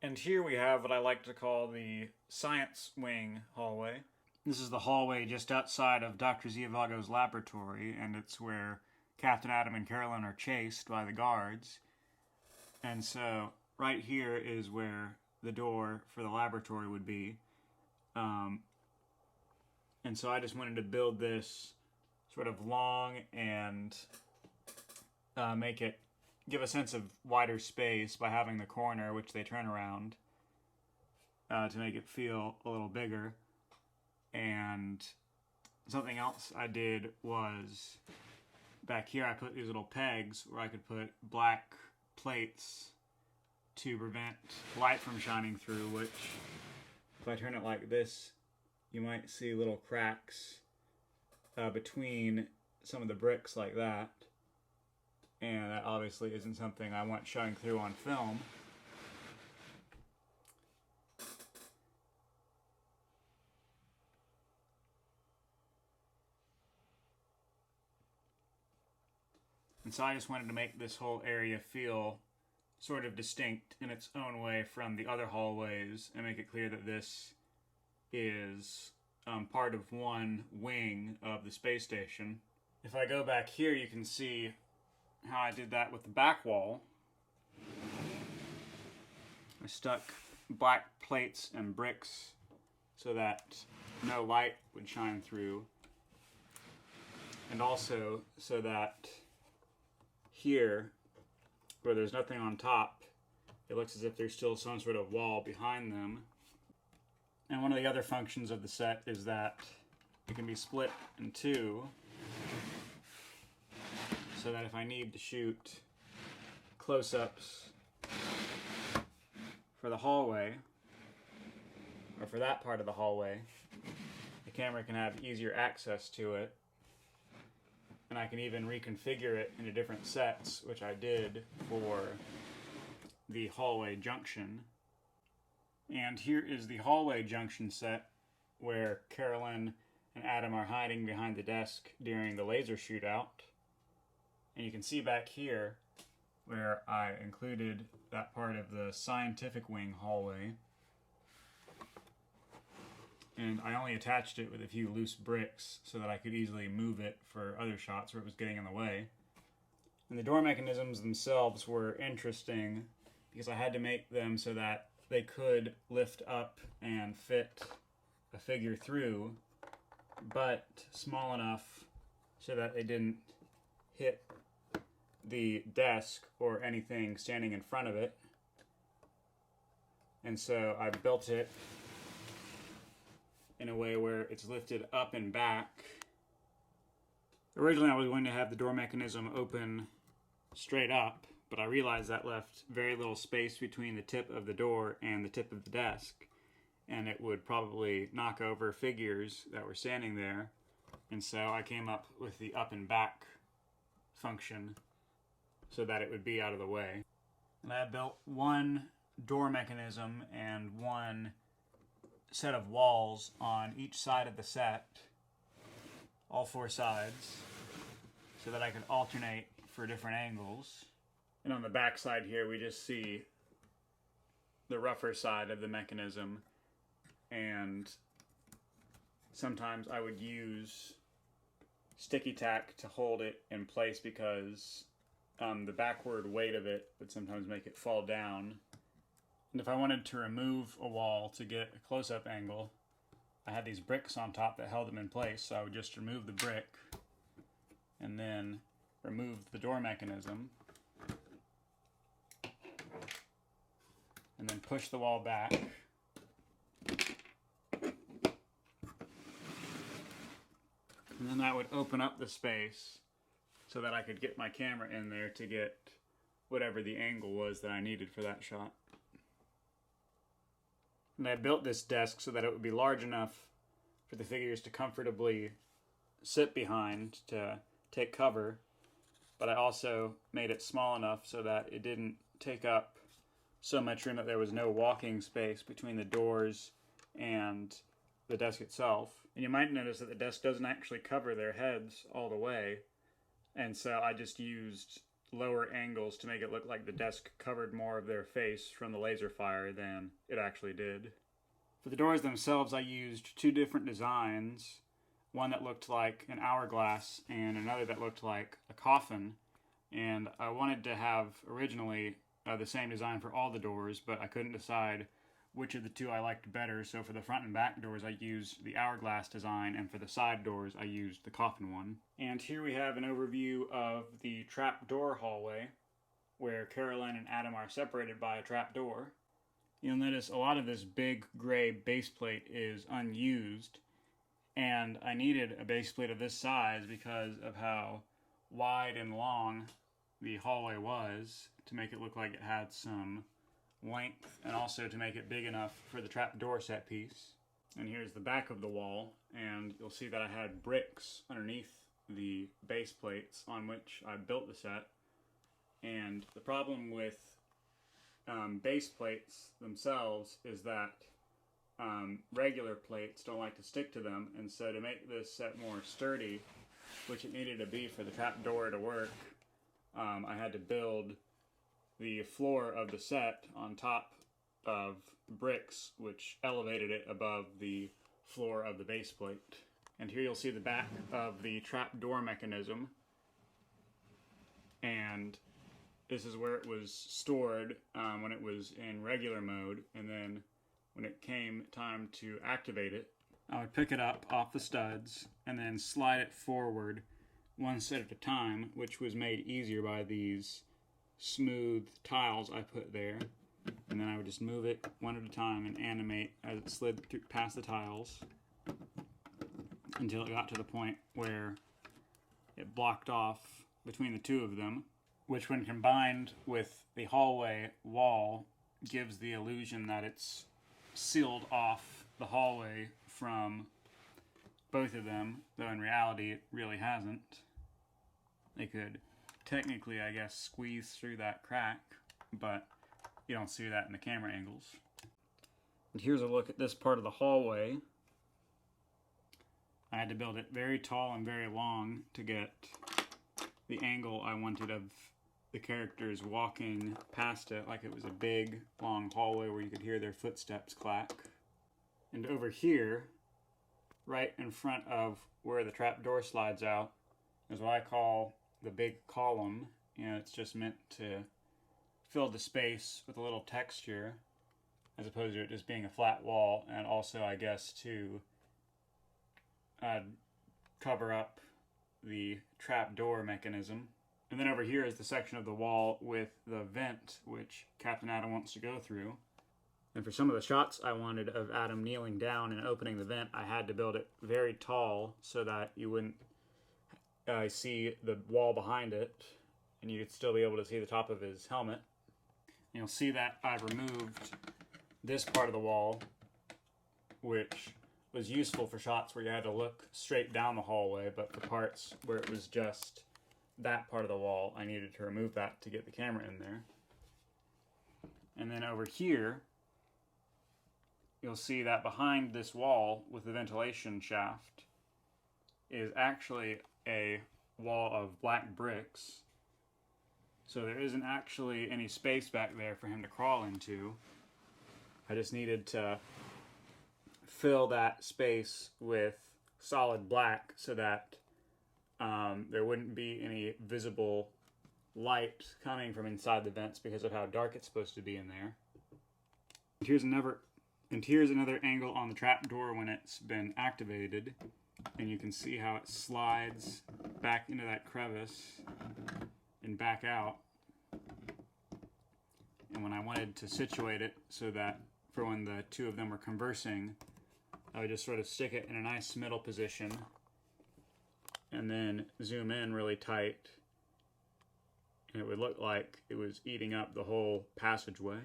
And here we have what I like to call the science wing hallway. This is the hallway just outside of Dr. Zhivago's laboratory, and it's where Captain Adam and Carolyn are chased by the guards. And so right here is where the door for the laboratory would be. And so I just wanted to build this sort of long and give a sense of wider space by having the corner, which they turn around, to make it feel a little bigger. And something else I did was, back here I put these little pegs where I could put black plates to prevent light from shining through, which, if I turn it like this, you might see little cracks between some of the bricks like that. And that obviously isn't something I want showing through on film. And so I just wanted to make this whole area feel sort of distinct in its own way from the other hallways and make it clear that this is part of one wing of the space station. If I go back here, you can see how I did that with the back wall. I stuck black plates and bricks so that no light would shine through, and also so that here, where there's nothing on top, it looks as if there's still some sort of wall behind them. And one of the other functions of the set is that it can be split in two, so that if I need to shoot close-ups for the hallway, or for that part of the hallway, the camera can have easier access to it. And I can even reconfigure it into different sets, which I did for the hallway junction. And here is the hallway junction set where Carolyn and Adam are hiding behind the desk during the laser shootout. And you can see back here where I included that part of the scientific wing hallway. And I only attached it with a few loose bricks so that I could easily move it for other shots where it was getting in the way. And the door mechanisms themselves were interesting because I had to make them so that they could lift up and fit a figure through, but small enough so that they didn't hit the desk or anything standing in front of it. And so I built it in a way where it's lifted up and back. Originally I was going to have the door mechanism open straight up, but I realized that left very little space between the tip of the door and the tip of the desk, and it would probably knock over figures that were standing there. And so I came up with the up and back function so that it would be out of the way. And I built one door mechanism and one set of walls on each side of the set, all four sides, so that I could alternate for different angles. And on the back side here we just see the rougher side of the mechanism, and sometimes I would use sticky tack to hold it in place because the backward weight of it would sometimes make it fall down. And if I wanted to remove a wall to get a close-up angle, I had these bricks on top that held them in place, so I would just remove the brick and then remove the door mechanism and then push the wall back. And then that would open up the space so that I could get my camera in there to get whatever the angle was that I needed for that shot. And I built this desk so that it would be large enough for the figures to comfortably sit behind to take cover, but I also made it small enough so that it didn't take up so much room that there was no walking space between the doors and the desk itself. And you might notice that the desk doesn't actually cover their heads all the way, and so I just used lower angles to make it look like the desk covered more of their face from the laser fire than it actually did. For the doors themselves, I used two different designs, one that looked like an hourglass and another that looked like a coffin, and I wanted to have originally the same design for all the doors, but I couldn't decide which of the two I liked better, so for the front and back doors I used the hourglass design, and for the side doors I used the coffin one. And here we have an overview of the trap door hallway, where Caroline and Adam are separated by a trap door. You'll notice a lot of this big gray base plate is unused, and I needed a base plate of this size because of how wide and long the hallway was, to make it look like it had some length, and also to make it big enough for the trap door set piece. And here's the back of the wall, and you'll see that I had bricks underneath the base plates on which I built the set. And the problem with base plates themselves is that regular plates don't like to stick to them, and so to make this set more sturdy, which it needed to be for the trap door to work, I had to build the floor of the set on top of bricks, which elevated it above the floor of the base plate. And here you'll see the back of the trap door mechanism, and this is where it was stored when it was in regular mode, and then when it came time to activate it, I would pick it up off the studs and then slide it forward one set at a time, which was made easier by these smooth tiles I put there. And then I would just move it one at a time and animate as it slid past the tiles until it got to the point where it blocked off between the two of them, which when combined with the hallway wall gives the illusion that it's sealed off the hallway from both of them, though in reality it really hasn't. They could technically, I guess, squeeze through that crack, but you don't see that in the camera angles. And here's a look at this part of the hallway. I had to build it very tall and very long to get the angle I wanted of the characters walking past it, like it was a big, long hallway where you could hear their footsteps clack. And over here, right in front of where the trap door slides out, is what I call the big column. You know, it's just meant to fill the space with a little texture, as opposed to it just being a flat wall, and also, I guess, to cover up the trap door mechanism. And then over here is the section of the wall with the vent, which Captain Adam wants to go through. And for some of the shots I wanted of Adam kneeling down and opening the vent, I had to build it very tall so that you wouldn't see the wall behind it, and you could still be able to see the top of his helmet. And you'll see that I've removed this part of the wall, which was useful for shots where you had to look straight down the hallway, but for parts where it was just that part of the wall, I needed to remove that to get the camera in there. And then over here, you'll see that behind this wall with the ventilation shaft is actually a wall of black bricks. So there isn't actually any space back there for him to crawl into. I just needed to fill that space with solid black so that there wouldn't be any visible light coming from inside the vents because of how dark it's supposed to be in there. And here's another angle on the trap door when it's been activated, and you can see how it slides back into that crevice and back out. And when I wanted to situate it so that for when the two of them were conversing, I would just sort of stick it in a nice middle position and then zoom in really tight, and it would look like it was eating up the whole passageway.